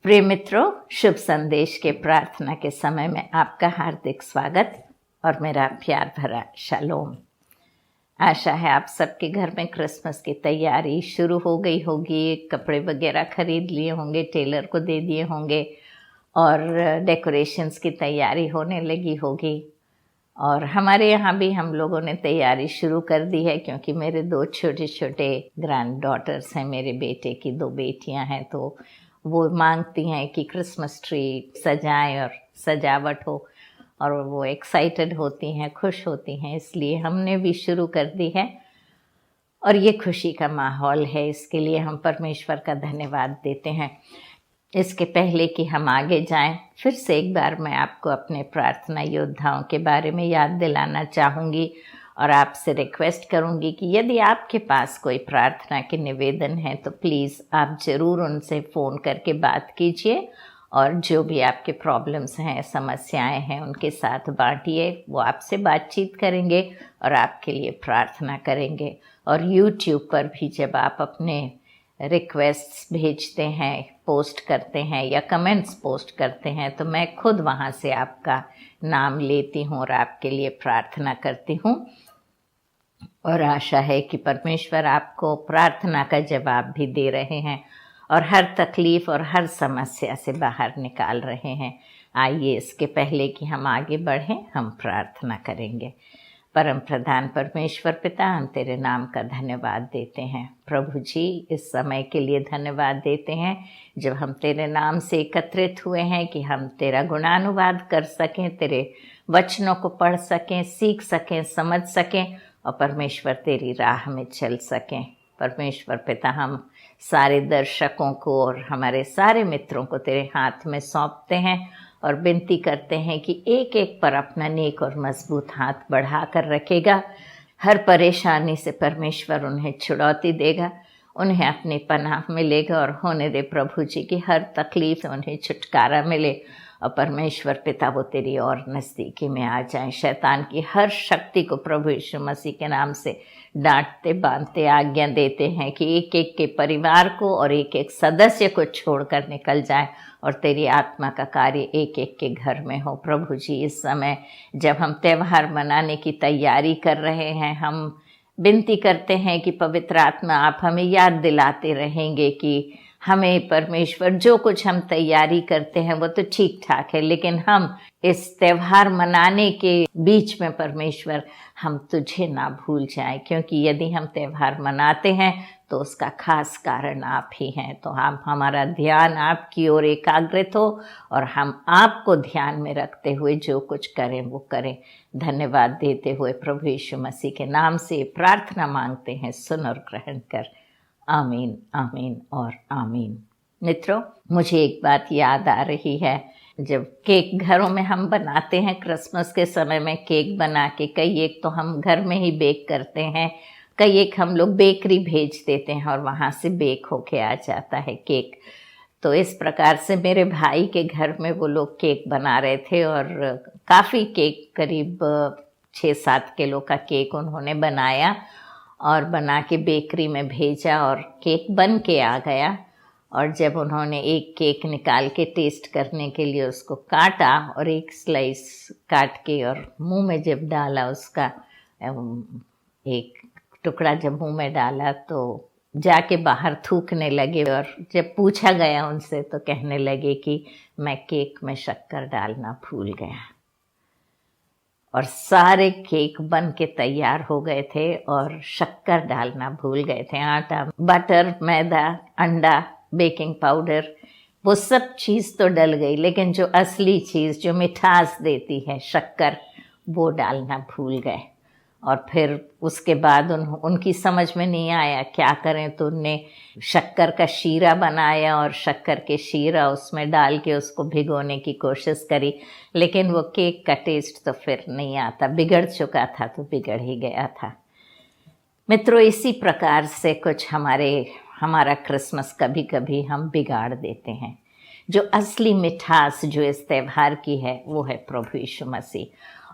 प्रिय मित्रों, शुभ संदेश के प्रार्थना के समय में आपका हार्दिक स्वागत और मेरा प्यार भरा शालोम। आशा है आप सबके घर में क्रिसमस की तैयारी शुरू हो गई होगी, कपड़े वगैरह खरीद लिए होंगे, टेलर को दे दिए होंगे और डेकोरेशंस की तैयारी होने लगी होगी। और हमारे यहाँ भी हम लोगों ने तैयारी शुरू कर दी है, क्योंकि मेरे दो छोटे छोटे ग्रैंड डॉटर्स हैं, मेरे बेटे की दो बेटियां हैं, तो वो मांगती हैं कि क्रिसमस ट्री सजाएं और सजावट हो, और वो एक्साइटेड होती हैं, खुश होती हैं। इसलिए हमने भी शुरू कर दी है और ये खुशी का माहौल है। इसके लिए हम परमेश्वर का धन्यवाद देते हैं। इसके पहले कि हम आगे जाएं, फिर से एक बार मैं आपको अपने प्रार्थना योद्धाओं के बारे में याद दिलाना चाहूँगी और आपसे रिक्वेस्ट करूँगी कि यदि आपके पास कोई प्रार्थना के निवेदन है तो प्लीज़ आप ज़रूर उनसे फ़ोन करके बात कीजिए और जो भी आपके प्रॉब्लम्स हैं, समस्याएं हैं, उनके साथ बांटिए। वो आपसे बातचीत करेंगे और आपके लिए प्रार्थना करेंगे। और YouTube पर भी जब आप अपने रिक्वेस्ट्स भेजते हैं, पोस्ट करते हैं या कमेंट्स पोस्ट करते हैं, तो मैं खुद वहाँ से आपका नाम लेती हूँ और आपके लिए प्रार्थना करती हूँ। और आशा है कि परमेश्वर आपको प्रार्थना का जवाब भी दे रहे हैं और हर तकलीफ़ और हर समस्या से बाहर निकाल रहे हैं। आइए इसके पहले कि हम आगे बढ़ें, हम प्रार्थना करेंगे। परम प्रधान परमेश्वर पिता, हम तेरे नाम का धन्यवाद देते हैं। प्रभु जी, इस समय के लिए धन्यवाद देते हैं जब हम तेरे नाम से एकत्रित हुए हैं कि हम तेरा गुणानुवाद कर सकें, तेरे वचनों को पढ़ सकें, सीख सकें, समझ सकें और परमेश्वर तेरी राह में चल सकें। परमेश्वर पिता, हम सारे दर्शकों को और हमारे सारे मित्रों को तेरे हाथ में सौंपते हैं और विनती करते हैं कि एक एक पर अपना नेक और मजबूत हाथ बढ़ा कर रखेगा। हर परेशानी से परमेश्वर उन्हें छुड़ौती देगा, उन्हें अपनी पनाह मिलेगा और होने दे प्रभु जी की हर तकलीफ से उन्हें छुटकारा मिले और परमेश्वर पिता वो तेरी और नज़दीकी में आ जाएं। शैतान की हर शक्ति को प्रभु यीशु मसीह के नाम से डांटते बांधते आज्ञा देते हैं कि एक एक के परिवार को और एक एक सदस्य को छोड़कर निकल जाए और तेरी आत्मा का कार्य एक एक के घर में हो। प्रभु जी, इस समय जब हम त्यौहार मनाने की तैयारी कर रहे हैं, हम विनती करते हैं कि पवित्र आत्मा आप हमें याद दिलाते रहेंगे कि हमें परमेश्वर जो कुछ हम तैयारी करते हैं वो तो ठीक ठाक है, लेकिन हम इस त्यौहार मनाने के बीच में परमेश्वर हम तुझे ना भूल जाएं, क्योंकि यदि हम त्यौहार मनाते हैं तो उसका खास कारण आप ही हैं। तो हम हमारा ध्यान आपकी ओर एकाग्रित हो और हम आपको ध्यान में रखते हुए जो कुछ करें वो करें। धन्यवाद देते हुए प्रभु यीशु मसीह के नाम से प्रार्थना मांगते हैं, सुन और ग्रहण कर। आमीन, आमीन और आमीन। मित्रों, मुझे एक बात याद आ रही है, जब केक घरों में हम बनाते हैं क्रिसमस के समय में, केक बना के कई एक तो हम घर में ही बेक करते हैं, कई एक हम लोग बेकरी भेज देते हैं और वहाँ से बेक होके आ जाता है केक। तो इस प्रकार से मेरे भाई के घर में वो लोग केक बना रहे थे और काफ़ी केक, करीब 6-7 किलो का केक उन्होंने बनाया और बना के बेकरी में भेजा और केक बन के आ गया। और जब उन्होंने एक केक निकाल के टेस्ट करने के लिए उसको काटा और एक स्लाइस काट के और मुंह में जब डाला, उसका एक टुकड़ा जब मुंह में डाला तो जाके बाहर थूकने लगे। और जब पूछा गया उनसे तो कहने लगे कि मैं केक में शक्कर डालना भूल गया। और सारे केक बन के तैयार हो गए थे और शक्कर डालना भूल गए थे। आटा, बटर, मैदा, अंडा, बेकिंग पाउडर, वो सब चीज़ तो डल गई, लेकिन जो असली चीज़ जो मिठास देती है, शक्कर, वो डालना भूल गए। और फिर उसके बाद उनकी समझ में नहीं आया क्या करें, तो उनने शक्कर का शीरा बनाया और शक्कर के शीरा उसमें डाल के उसको भिगोने की कोशिश करी, लेकिन वो केक का टेस्ट तो फिर नहीं आता, बिगड़ चुका था तो बिगड़ ही गया था। मित्रों, इसी प्रकार से कुछ हमारा क्रिसमस कभी कभी हम बिगाड़ देते हैं। जो असली मिठास जो इस त्यौहार की है वो है प्रभु यीशु मसीह।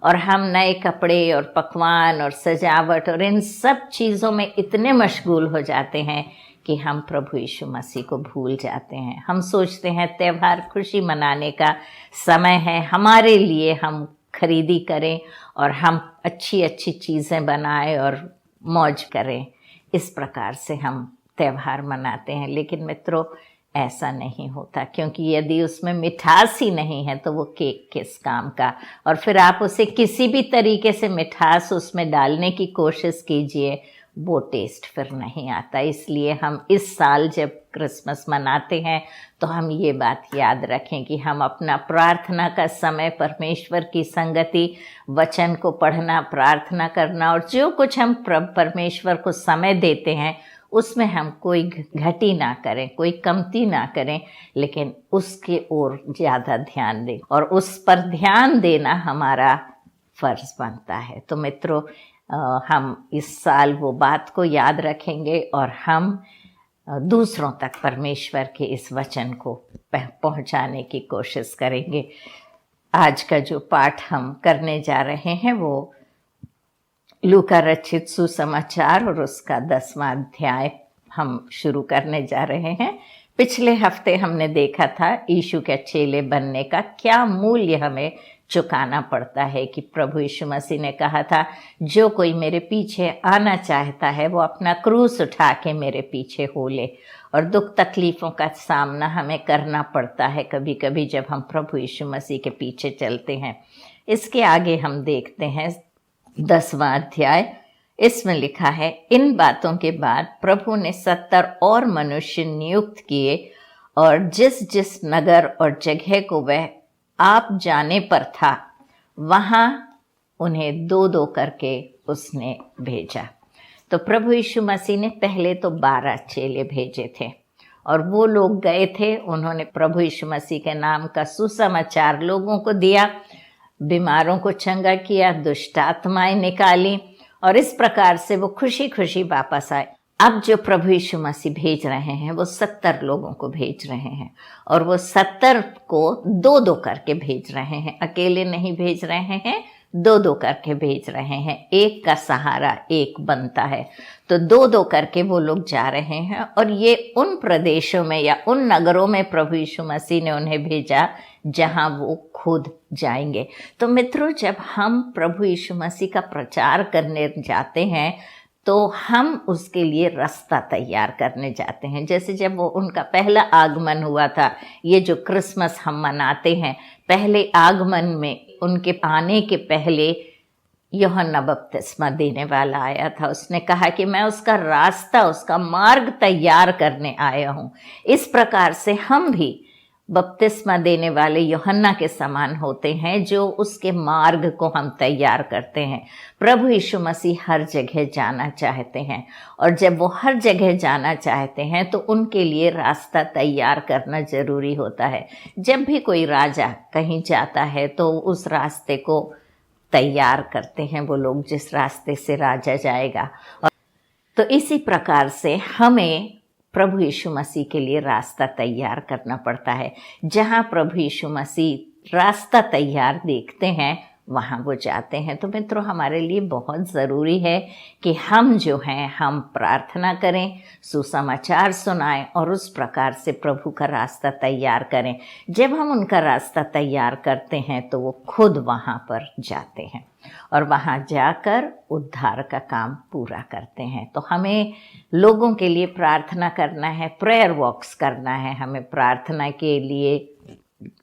और हम नए कपड़े और पकवान और सजावट और इन सब चीज़ों में इतने मशगूल हो जाते हैं कि हम प्रभु यीशु मसीह को भूल जाते हैं। हम सोचते हैं त्यौहार खुशी मनाने का समय है, हमारे लिए हम खरीदी करें और हम अच्छी अच्छी चीज़ें बनाएं और मौज करें। इस प्रकार से हम त्यौहार मनाते हैं। लेकिन मित्रों, ऐसा नहीं होता, क्योंकि यदि उसमें मिठास ही नहीं है तो वो केक किस काम का। और फिर आप उसे किसी भी तरीके से मिठास उसमें डालने की कोशिश कीजिए, वो टेस्ट फिर नहीं आता। इसलिए हम इस साल जब क्रिसमस मनाते हैं तो हम ये बात याद रखें कि हम अपना प्रार्थना का समय, परमेश्वर की संगति, वचन को पढ़ना, प्रार्थना करना और जो कुछ हम परमेश्वर को समय देते हैं उसमें हम कोई घटी ना करें, कोई कमती ना करें, लेकिन उसके ओर ज़्यादा ध्यान दें और उस पर ध्यान देना हमारा फर्ज बनता है। तो मित्रों, हम इस साल वो बात को याद रखेंगे और हम दूसरों तक परमेश्वर के इस वचन को पहुंचाने की कोशिश करेंगे। आज का जो पाठ हम करने जा रहे हैं वो लूका रचित सुसमाचार और उसका 10वां अध्याय हम शुरू करने जा रहे हैं। पिछले हफ्ते हमने देखा था यीशु के चेले बनने का क्या मूल्य हमें चुकाना पड़ता है, कि प्रभु यीशु मसीह ने कहा था जो कोई मेरे पीछे आना चाहता है वो अपना क्रूस उठा के मेरे पीछे हो ले। और दुख तकलीफ़ों का सामना हमें करना पड़ता है कभी कभी जब हम प्रभु यीशु मसीह के पीछे चलते हैं। इसके आगे हम देखते हैं 10वां अध्याय। इसमें लिखा है, इन बातों के बाद प्रभु ने 70 और मनुष्य नियुक्त किए और जिस जिस नगर और जगह को वह आप जाने पर था वहां उन्हें 2-2 करके उसने भेजा। तो प्रभु यीशु मसीह ने पहले तो 12 चेले भेजे थे और वो लोग गए थे, उन्होंने प्रभु यीशु मसीह के नाम का सुसमाचार लोगों को दिया, बीमारों को चंगा किया, दुष्ट आत्माएं निकाली और इस प्रकार से वो खुशी खुशी वापस आए। अब जो प्रभु यीशु मसीह भेज रहे हैं वो 70 लोगों को भेज रहे हैं और वो 70 को 2-2 करके भेज रहे हैं, अकेले नहीं भेज रहे हैं, 2-2 करके भेज रहे हैं। एक का सहारा एक बनता है, तो 2-2 करके वो लोग जा रहे हैं और ये उन प्रदेशों में या उन नगरों में प्रभु यीशु मसीह ने उन्हें भेजा जहां वो खुद जाएंगे। तो मित्रों, जब हम प्रभु यीशु मसीह का प्रचार करने जाते हैं तो हम उसके लिए रास्ता तैयार करने जाते हैं। जैसे जब वो उनका पहला आगमन हुआ था, ये जो क्रिसमस हम मनाते हैं, पहले आगमन में उनके आने के पहले यूहन्ना बपतिस्मा देने वाला आया था। उसने कहा कि मैं उसका रास्ता, उसका मार्ग तैयार करने आया हूँ। इस प्रकार से हम भी बपतिस्मा देने वाले यूहन्ना के समान होते हैं जो उसके मार्ग को हम तैयार करते हैं। प्रभु यीशु मसीह हर जगह जाना चाहते हैं और जब वो हर जगह जाना चाहते हैं तो उनके लिए रास्ता तैयार करना जरूरी होता है। जब भी कोई राजा कहीं जाता है तो उस रास्ते को तैयार करते हैं वो लोग जिस रास्ते से राजा जाएगा। तो इसी प्रकार से हमें प्रभु यीशु मसीह के लिए रास्ता तैयार करना पड़ता है। जहाँ प्रभु यीशु मसीह रास्ता तैयार देखते हैं वहाँ वो जाते हैं। तो मित्रों, हमारे लिए बहुत ज़रूरी है कि हम जो हैं हम प्रार्थना करें, सुसमाचार सुनाएं और उस प्रकार से प्रभु का रास्ता तैयार करें। जब हम उनका रास्ता तैयार करते हैं तो वो खुद वहाँ पर जाते हैं और वहाँ जाकर उद्धार का काम पूरा करते हैं। तो हमें लोगों के लिए प्रार्थना करना है, प्रेयर वॉक्स करना है, हमें प्रार्थना के लिए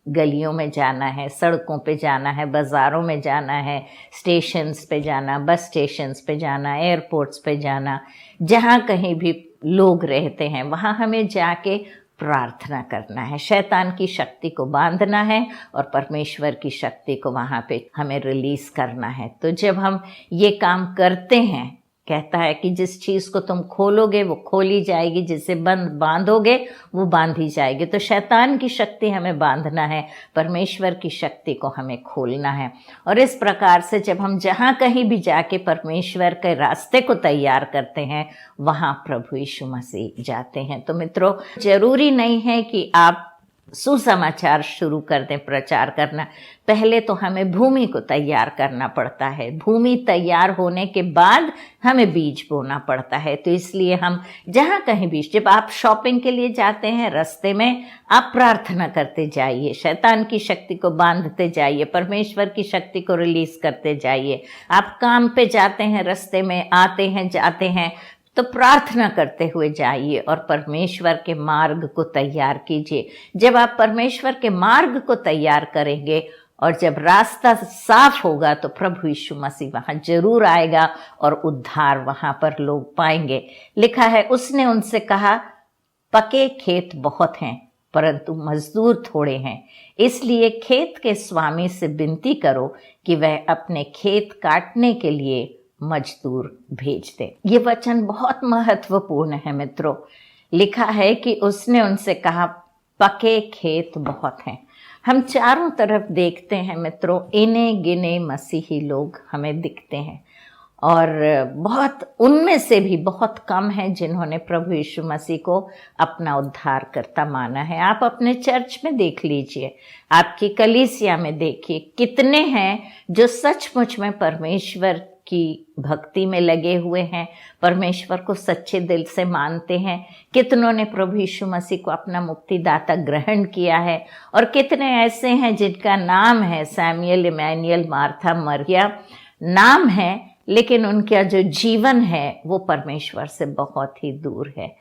गलियों में जाना है, सड़कों पे जाना है, बाज़ारों में जाना है, स्टेशंस पे जाना, बस स्टेशंस पे जाना, एयरपोर्ट्स पे जाना, जहाँ कहीं भी लोग रहते हैं वहाँ हमें जाके प्रार्थना करना है, शैतान की शक्ति को बांधना है और परमेश्वर की शक्ति को वहाँ पे हमें रिलीज करना है। तो जब हम ये काम करते हैं, कहता है कि जिस चीज़ को तुम खोलोगे वो खोली जाएगी, जिसे बांधोगे वो बांधी जाएगी। तो शैतान की शक्ति हमें बांधना है, परमेश्वर की शक्ति को हमें खोलना है। और इस प्रकार से जब हम जहाँ कहीं भी जाके परमेश्वर के रास्ते को तैयार करते हैं वहाँ प्रभु यीशु मसीह जाते हैं। तो मित्रों, जरूरी नहीं है कि आप सुसमाचार शुरू कर दें प्रचार करना, पहले तो हमें भूमि को तैयार करना पड़ता है। भूमि तैयार होने के बाद हमें बीज बोना पड़ता है। तो इसलिए हम जहाँ कहीं भी, जब आप शॉपिंग के लिए जाते हैं, रास्ते में आप प्रार्थना करते जाइए, शैतान की शक्ति को बांधते जाइए, परमेश्वर की शक्ति को रिलीज करते जाइए। आप काम पे जाते हैं, रास्ते में आते हैं जाते हैं, तो प्रार्थना करते हुए जाइए और परमेश्वर के मार्ग को तैयार कीजिए। जब आप परमेश्वर के मार्ग को तैयार करेंगे और जब रास्ता साफ होगा तो प्रभु यीशु मसीह वहां जरूर आएगा और उद्धार वहां पर लोग पाएंगे। लिखा है, उसने उनसे कहा, पके खेत बहुत हैं परंतु मजदूर थोड़े हैं, इसलिए खेत के स्वामी से विनती करो कि वह अपने खेत काटने के लिए मजदूर भेज दे। ये वचन बहुत महत्वपूर्ण है मित्रों। लिखा है कि उसने उनसे कहा, पके खेत बहुत हैं। हम चारों तरफ देखते हैं मित्रों, इने गिने मसीही लोग हमें दिखते हैं और बहुत उनमें से भी बहुत कम हैं जिन्होंने प्रभु यीशु मसीह को अपना उद्धारकर्ता माना है। आप अपने चर्च में देख लीजिए, आपकी कलीसिया में देखिए, कितने हैं जो सचमुच में परमेश्वर की भक्ति में लगे हुए हैं, परमेश्वर को सच्चे दिल से मानते हैं। कितनों ने प्रभु यीशु मसीह को अपना मुक्तिदाता ग्रहण किया है और कितने ऐसे हैं जिनका नाम है सैमुअल, इमैनुएल, मार्था, मरिया नाम है, लेकिन उनका जो जीवन है वो परमेश्वर से बहुत ही दूर है।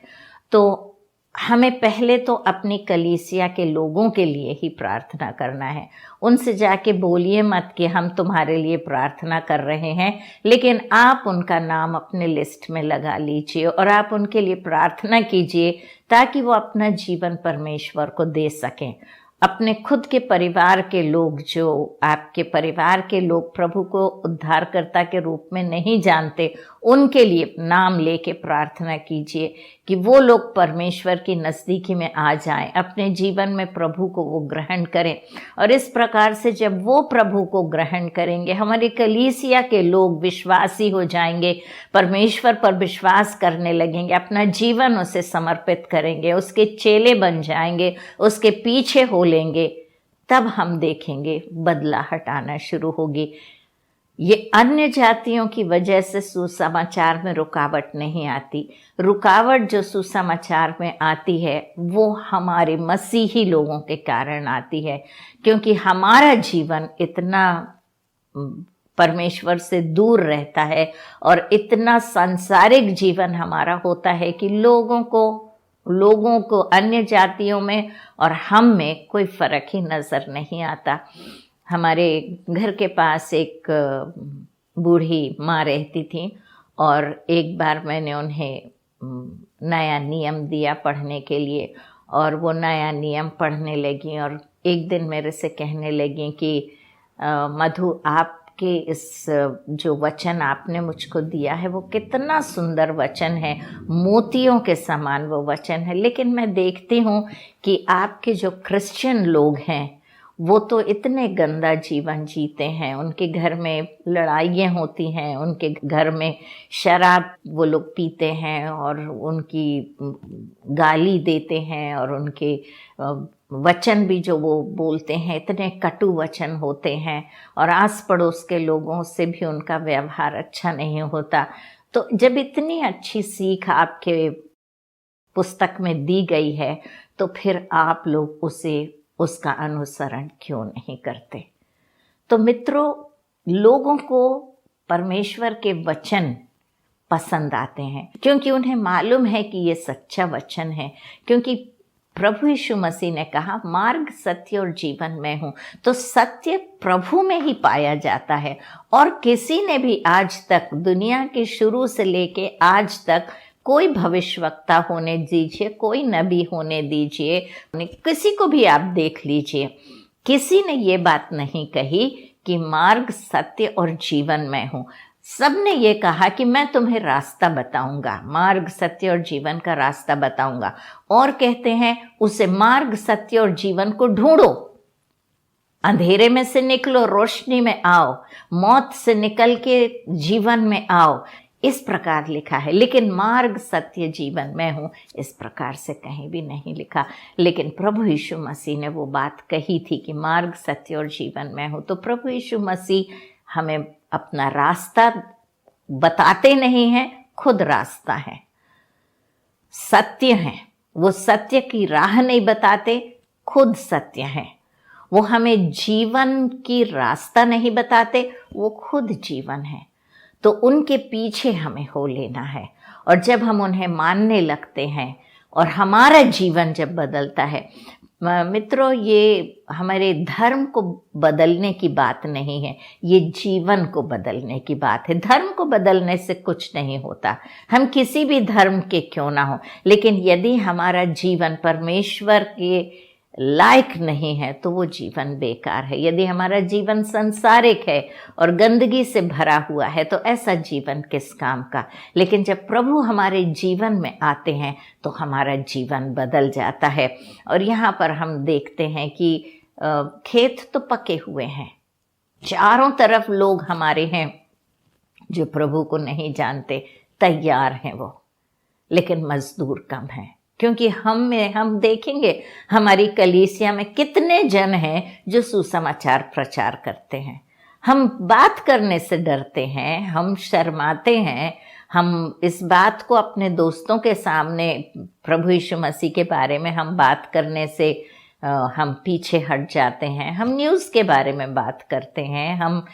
तो हमें पहले तो अपनी कलीसिया के लोगों के लिए ही प्रार्थना करना है। उनसे जाके बोलिए मत कि हम तुम्हारे लिए प्रार्थना कर रहे हैं, लेकिन आप उनका नाम अपने लिस्ट में लगा लीजिए और आप उनके लिए प्रार्थना कीजिए ताकि वो अपना जीवन परमेश्वर को दे सकें। अपने खुद के परिवार के लोग, जो आपके परिवार के लोग प्रभु को उद्धारकर्ता के रूप में नहीं जानते, उनके लिए नाम लेके प्रार्थना कीजिए कि वो लोग परमेश्वर की नज़दीकी में आ जाएं, अपने जीवन में प्रभु को वो ग्रहण करें। और इस प्रकार से जब वो प्रभु को ग्रहण करेंगे, हमारी कलीसिया के लोग विश्वासी हो जाएंगे, परमेश्वर पर विश्वास करने लगेंगे, अपना जीवन उसे समर्पित करेंगे, उसके चेले बन जाएंगे, उसके पीछे हो लेंगे, तब हम देखेंगे बदलाहट आना शुरू होगी। ये अन्य जातियों की वजह से सुसमाचार में रुकावट नहीं आती। रुकावट जो सुसमाचार में आती है वो हमारे मसीही लोगों के कारण आती है, क्योंकि हमारा जीवन इतना परमेश्वर से दूर रहता है और इतना सांसारिक जीवन हमारा होता है कि लोगों को अन्य जातियों में और हम में कोई फर्क ही नज़र नहीं आता। हमारे घर के पास एक बूढ़ी माँ रहती थी और एक बार मैंने उन्हें नया नियम दिया पढ़ने के लिए और वो नया नियम पढ़ने लगी और एक दिन मेरे से कहने लगी कि मधु, आपके इस जो वचन आपने मुझको दिया है वो कितना सुंदर वचन है, मोतियों के समान वो वचन है, लेकिन मैं देखती हूँ कि आपके जो क्रिश्चियन लोग हैं वो तो इतने गंदा जीवन जीते हैं, उनके घर में लड़ाइयाँ होती हैं, उनके घर में शराब वो लोग पीते हैं और उनकी गाली देते हैं और उनके वचन भी जो वो बोलते हैं इतने कटु वचन होते हैं और आस पड़ोस के लोगों से भी उनका व्यवहार अच्छा नहीं होता। तो जब इतनी अच्छी सीख आपके पुस्तक में दी गई है तो फिर आप लोग उसका अनुसरण क्यों नहीं करते? तो मित्रों, लोगों को परमेश्वर के वचन पसंद आते हैं क्योंकि उन्हें मालूम है कि ये सच्चा वचन है, क्योंकि प्रभु यीशु मसीह ने कहा मार्ग, सत्य और जीवन मैं हूँ। तो सत्य प्रभु में ही पाया जाता है और किसी ने भी आज तक दुनिया के शुरू से लेके आज तक कोई भविष्यवक्ता होने दीजिए, कोई नबी होने दीजिए, किसी को भी आप देख लीजिए, किसी ने ये बात नहीं कही कि मार्ग, सत्य और जीवन मैं हूँ। सबने ये कहा कि मैं तुम्हें रास्ता बताऊंगा, मार्ग, सत्य और जीवन का रास्ता बताऊंगा। और कहते हैं उसे मार्ग, सत्य और जीवन को ढूंढो, अंधेरे में से निकलो, रोशनी में आओ, मौत से निकल के जीवन में आओ। इस प्रकार लिखा है, लेकिन मार्ग सत्य जीवन मैं हूँ इस प्रकार से कहीं भी नहीं लिखा। लेकिन प्रभु यीशु मसीह ने वो बात कही थी कि मार्ग सत्य और जीवन मैं हूँ। तो प्रभु यीशु मसीह हमें अपना रास्ता बताते नहीं हैं, खुद रास्ता है, सत्य है। वो सत्य की राह नहीं बताते, खुद सत्य है। वो हमें जीवन की रास्ता नहीं बताते, वो खुद जीवन है। तो उनके पीछे हमें हो लेना है। और जब हम उन्हें मानने लगते हैं और हमारा जीवन जब बदलता है, मित्रों, ये हमारे धर्म को बदलने की बात नहीं है, ये जीवन को बदलने की बात है। धर्म को बदलने से कुछ नहीं होता, हम किसी भी धर्म के क्यों ना हो, लेकिन यदि हमारा जीवन परमेश्वर के लायक नहीं है तो वो जीवन बेकार है। यदि हमारा जीवन संसारिक है और गंदगी से भरा हुआ है तो ऐसा जीवन किस काम का। लेकिन जब प्रभु हमारे जीवन में आते हैं तो हमारा जीवन बदल जाता है। और यहाँ पर हम देखते हैं कि खेत तो पके हुए हैं, चारों तरफ लोग हमारे हैं जो प्रभु को नहीं जानते, तैयार हैं वो, लेकिन मजदूर कम हैं। क्योंकि हम देखेंगे हमारी कलीसिया में कितने जन हैं जो सुसमाचार प्रचार करते हैं। हम बात करने से डरते हैं, हम शर्माते हैं, हम इस बात को अपने दोस्तों के सामने प्रभु यीशु मसीह के बारे में हम बात करने से हम पीछे हट जाते हैं। हम न्यूज़ के बारे में बात करते हैं, हम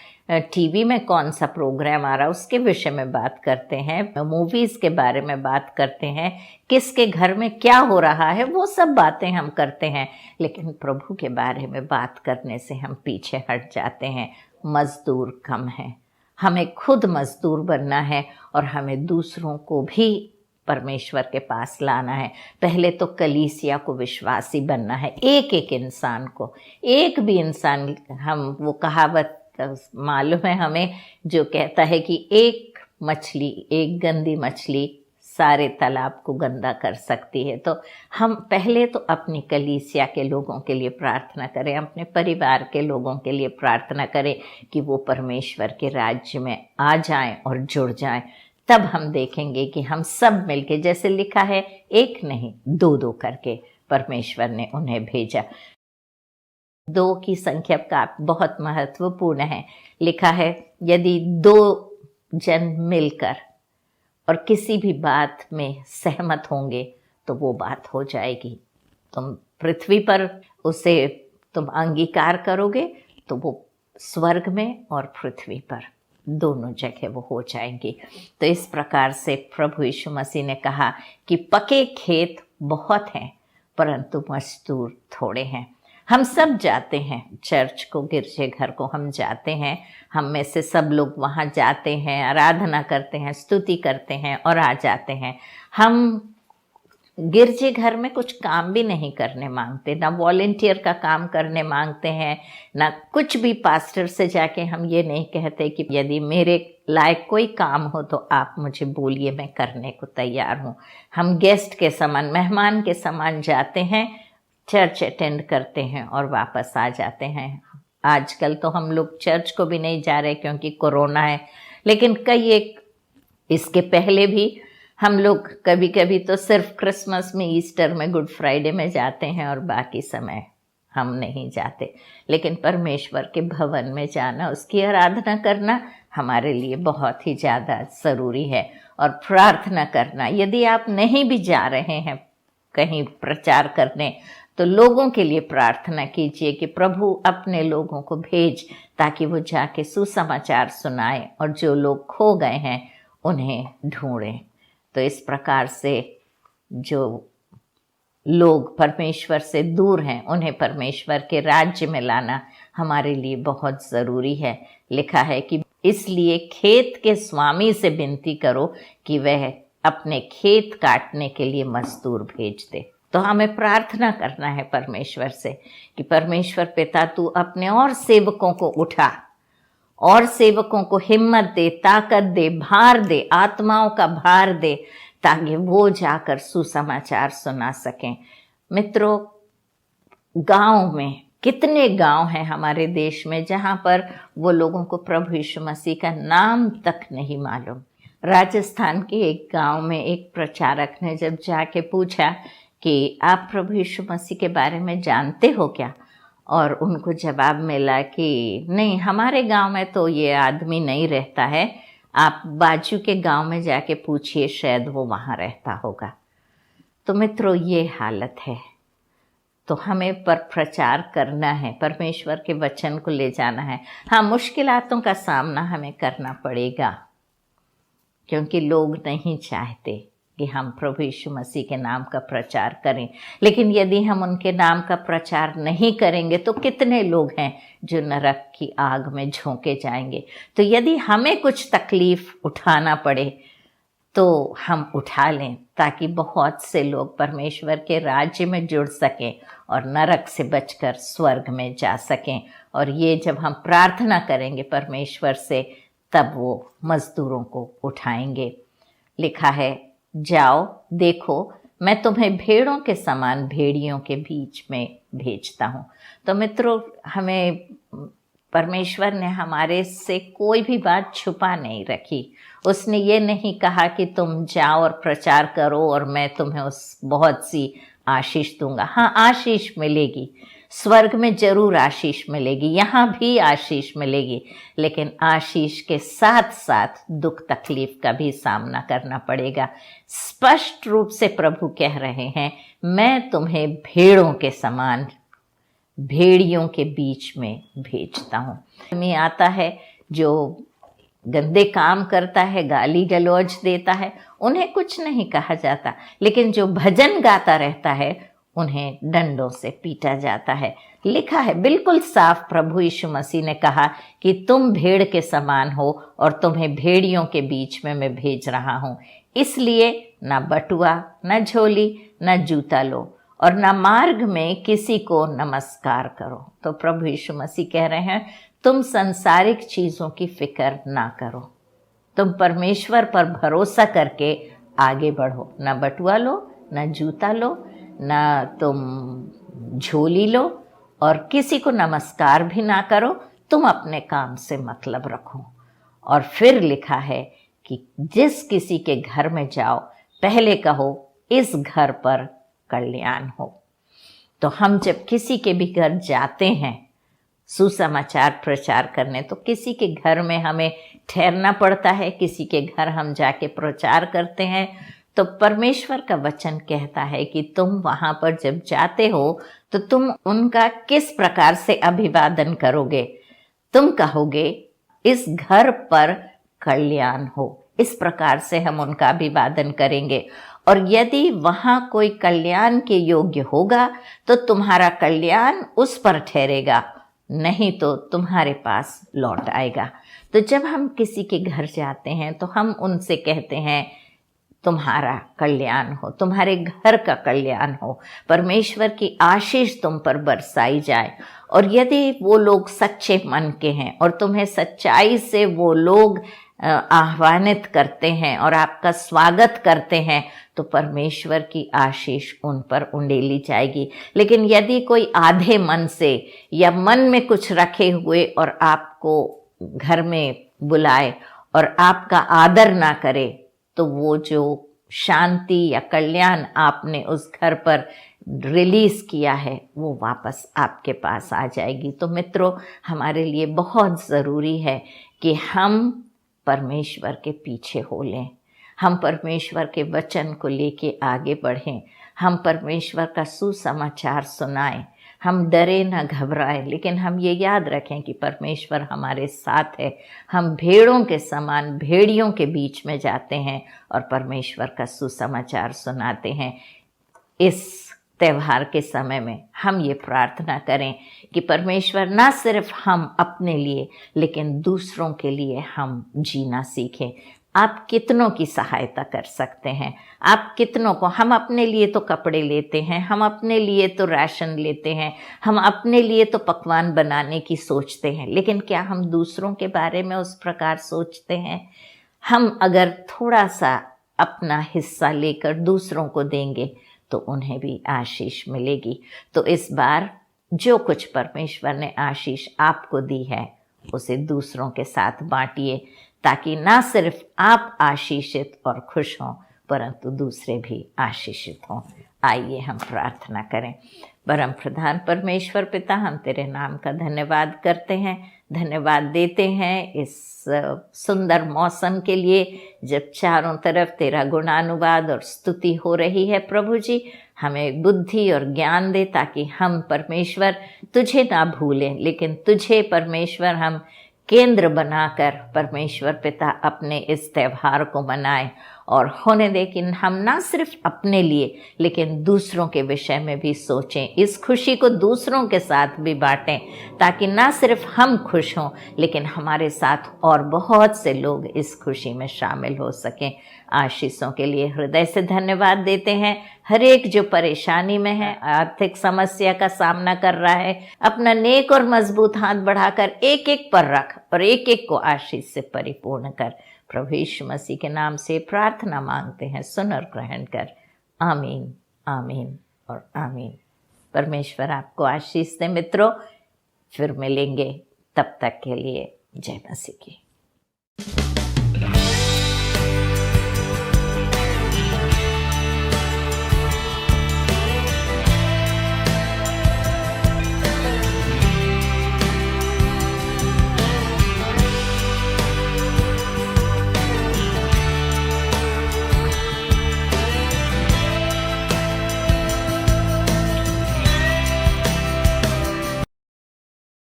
टीवी में कौन सा प्रोग्राम आ रहा है उसके विषय में बात करते हैं, मूवीज़ के बारे में बात करते हैं, किसके घर में क्या हो रहा है वो सब बातें हम करते हैं। लेकिन प्रभु के बारे में बात करने से हम पीछे हट जाते हैं। मजदूर कम हैं, हमें खुद मजदूर बनना है और हमें दूसरों को भी परमेश्वर के पास लाना है। पहले तो कलीसिया को विश्वासी बनना है, एक एक इंसान को, एक भी इंसान, हम वो कहावत मालूम है हमें जो कहता है कि एक मछली, एक गंदी मछली सारे तालाब को गंदा कर सकती है। तो हम पहले तो अपनी कलीसिया के लोगों के लिए प्रार्थना करें, अपने परिवार के लोगों के लिए प्रार्थना करें कि वो परमेश्वर के राज्य में आ जाएं और जुड़ जाएं। तब हम देखेंगे कि हम सब मिलके, जैसे लिखा है, एक नहीं दो दो करके परमेश्वर ने उन्हें भेजा। दो की संख्या का बहुत महत्वपूर्ण है। लिखा है यदि दो जन मिलकर और किसी भी बात में सहमत होंगे तो वो बात हो जाएगी। तुम पृथ्वी पर उसे तुम अंगीकार करोगे तो वो स्वर्ग में और पृथ्वी पर दोनों जगह वो हो जाएंगी। तो इस प्रकार से प्रभु यीशु मसीह ने कहा कि पके खेत बहुत हैं परंतु मजदूर थोड़े हैं। हम सब जाते हैं चर्च को, गिरजे घर को हम जाते हैं, हम में से सब लोग वहाँ जाते हैं, आराधना करते हैं, स्तुति करते हैं और आ जाते हैं। हम गिरजे घर में कुछ काम भी नहीं करने मांगते, ना वॉलेंटियर का काम करने मांगते हैं, ना कुछ भी। पास्टर से जाके हम ये नहीं कहते कि यदि मेरे लायक कोई काम हो तो आप मुझे बोलिए, मैं करने को तैयार हूँ। हम गेस्ट के समान, मेहमान के समान जाते हैं, चर्च अटेंड करते हैं और वापस आ जाते हैं। आजकल तो हम लोग चर्च को भी नहीं जा रहे क्योंकि कोरोना है, लेकिन कई एक इसके पहले भी हम लोग कभी कभी तो सिर्फ क्रिसमस में, ईस्टर में, गुड फ्राइडे में जाते हैं और बाकी समय हम नहीं जाते। लेकिन परमेश्वर के भवन में जाना, उसकी आराधना करना हमारे लिए बहुत ही ज़्यादा ज़रूरी है। और प्रार्थना करना, यदि आप नहीं भी जा रहे हैं कहीं प्रचार करने तो लोगों के लिए प्रार्थना कीजिए कि प्रभु अपने लोगों को भेज ताकि वो जाके सुसमाचार सुनाए और जो लोग खो गए हैं उन्हें ढूंढें। तो इस प्रकार से जो लोग परमेश्वर से दूर हैं उन्हें परमेश्वर के राज्य में लाना हमारे लिए बहुत ज़रूरी है। लिखा है कि इसलिए खेत के स्वामी से विनती करो कि वह अपने खेत काटने के लिए मजदूर भेज दे। तो हमें प्रार्थना करना है परमेश्वर से कि परमेश्वर पिता तू अपने और सेवकों को उठा और सेवकों को हिम्मत दे, ताकत दे, भार दे, आत्माओं का भार दे ताकि वो जाकर सुसमाचार सुना सकें। मित्रों, गांव में कितने गांव हैं हमारे देश में जहां पर वो लोगों को प्रभु यीशु मसीह का नाम तक नहीं मालूम। राजस्थान के एक गांव में एक प्रचारक ने जब जाके पूछा कि आप प्रभु यीशु मसीह के बारे में जानते हो क्या, और उनको जवाब मिला कि नहीं, हमारे गांव में तो ये आदमी नहीं रहता है, आप बाजू के गांव में जाके पूछिए, शायद वो वहाँ रहता होगा। तो मित्रों, ये हालत है। तो हमें पर प्रचार करना है, परमेश्वर के वचन को ले जाना है। हाँ, मुश्किलातों का सामना हमें करना पड़ेगा, क्योंकि लोग नहीं चाहते कि हम प्रभु यीशु मसीह के नाम का प्रचार करें। लेकिन यदि हम उनके नाम का प्रचार नहीं करेंगे तो कितने लोग हैं जो नरक की आग में झोंके जाएंगे। तो यदि हमें कुछ तकलीफ उठाना पड़े तो हम उठा लें, ताकि बहुत से लोग परमेश्वर के राज्य में जुड़ सकें और नरक से बचकर स्वर्ग में जा सकें। और ये जब हम प्रार्थना करेंगे परमेश्वर से, तब वो मजदूरों को उठाएंगे। लिखा है, जाओ देखो, मैं तुम्हें भेड़ों के समान भेड़ियों के बीच में भेजता हूँ। तो मित्रों, हमें परमेश्वर ने हमारे से कोई भी बात छुपा नहीं रखी। उसने ये नहीं कहा कि तुम जाओ और प्रचार करो और मैं तुम्हें उस बहुत सी आशीष दूंगा। हाँ, आशीष मिलेगी, स्वर्ग में जरूर आशीष मिलेगी, यहाँ भी आशीष मिलेगी, लेकिन आशीष के साथ साथ दुख तकलीफ का भी सामना करना पड़ेगा। स्पष्ट रूप से प्रभु कह रहे हैं, मैं तुम्हें भेड़ों के समान भेड़ियों के बीच में भेजता हूँ। में आता है जो गंदे काम करता है, गाली गलौज देता है, उन्हें कुछ नहीं कहा जाता, लेकिन जो भजन गाता रहता है उन्हें डंडों से पीटा जाता है। लिखा है बिल्कुल साफ, प्रभु यीशु मसीह ने कहा कि तुम भेड़ के समान हो और तुम्हें भेड़ियों के बीच में मैं भेज रहा हूँ। इसलिए ना बटुआ, ना झोली, ना जूता लो और ना मार्ग में किसी को नमस्कार करो। तो प्रभु यीशु मसीह कह रहे हैं, तुम संसारिक चीज़ों की फिक्र ना करो, तुम परमेश्वर पर भरोसा करके आगे बढ़ो। ना बटुआ लो, ना जूता लो, ना तुम झोली लो और किसी को नमस्कार भी ना करो, तुम अपने काम से मतलब रखो। और फिर लिखा है कि जिस किसी के घर में जाओ, पहले कहो इस घर पर कल्याण हो। तो हम जब किसी के भी घर जाते हैं सुसमाचार प्रचार करने, तो किसी के घर में हमें ठहरना पड़ता है, किसी के घर हम जाके प्रचार करते हैं। तो परमेश्वर का वचन कहता है कि तुम वहां पर जब जाते हो तो तुम उनका किस प्रकार से अभिवादन करोगे। तुम कहोगे इस घर पर कल्याण हो, इस प्रकार से हम उनका अभिवादन करेंगे। और यदि वहां कोई कल्याण के योग्य होगा तो तुम्हारा कल्याण उस पर ठहरेगा, नहीं तो तुम्हारे पास लौट आएगा। तो जब हम किसी के घर जाते हैं तो हम उनसे कहते हैं तुम्हारा कल्याण हो, तुम्हारे घर का कल्याण हो, परमेश्वर की आशीष तुम पर बरसाई जाए। और यदि वो लोग सच्चे मन के हैं और तुम्हें सच्चाई से वो लोग आह्वानित करते हैं और आपका स्वागत करते हैं, तो परमेश्वर की आशीष उन पर उंडेली जाएगी। लेकिन यदि कोई आधे मन से या मन में कुछ रखे हुए और आपको घर में बुलाए और आपका आदर ना करे, तो वो जो शांति या कल्याण आपने उस घर पर रिलीज किया है वो वापस आपके पास आ जाएगी। तो मित्रों, हमारे लिए बहुत ज़रूरी है कि हम परमेश्वर के पीछे हो लें, हम परमेश्वर के वचन को लेके आगे बढ़ें, हम परमेश्वर का सुसमाचार सुनाएं, हम डरे ना घबराएं, लेकिन हम ये याद रखें कि परमेश्वर हमारे साथ है। हम भेड़ों के समान भेड़ियों के बीच में जाते हैं और परमेश्वर का सुसमाचार सुनाते हैं। इस त्यौहार के समय में हम ये प्रार्थना करें कि परमेश्वर ना सिर्फ हम अपने लिए लेकिन दूसरों के लिए हम जीना सीखें। आप कितनों की सहायता कर सकते हैं, आप कितनों को, हम अपने लिए तो कपड़े लेते हैं, हम अपने लिए तो राशन लेते हैं, हम अपने लिए तो पकवान बनाने की सोचते हैं, लेकिन क्या हम दूसरों के बारे में उस प्रकार सोचते हैं? हम अगर थोड़ा सा अपना हिस्सा लेकर दूसरों को देंगे तो उन्हें भी आशीष मिलेगी। तो इस बार जो कुछ परमेश्वर ने आशीष आपको दी है उसे दूसरों के साथ बांटिए, ताकि ना सिर्फ आप आशीषित और खुश हों परंतु दूसरे भी आशीषित हों। आइए हम प्रार्थना करें। परम प्रधान परमेश्वर पिता, हम तेरे नाम का धन्यवाद करते हैं, धन्यवाद देते हैं इस सुंदर मौसम के लिए जब चारों तरफ तेरा गुणानुवाद और स्तुति हो रही है। प्रभु जी, हमें बुद्धि और ज्ञान दे ताकि हम परमेश्वर तुझे ना भूलें, लेकिन तुझे परमेश्वर हम केंद्र बनाकर परमेश्वर पिता अपने इस त्यौहार को मनाएं और होने दे कि हम ना सिर्फ अपने लिए लेकिन दूसरों के विषय में भी सोचें, इस खुशी को दूसरों के साथ भी बांटें, ताकि ना सिर्फ हम खुश हों लेकिन हमारे साथ और बहुत से लोग इस खुशी में शामिल हो सकें। आशीषों के लिए हृदय से धन्यवाद देते हैं। हर एक जो परेशानी में है, आर्थिक समस्या का सामना कर रहा है, अपना नेक और मजबूत हाथ बढ़ाकर एक एक पर रख और एक एक को आशीष से परिपूर्ण कर। प्रभु यीशु मसीह के नाम से प्रार्थना मांगते हैं, सुन और ग्रहण कर। आमीन, आमीन और आमीन। परमेश्वर आपको आशीष दे मित्रों। फिर मिलेंगे, तब तक के लिए जय मसीह की।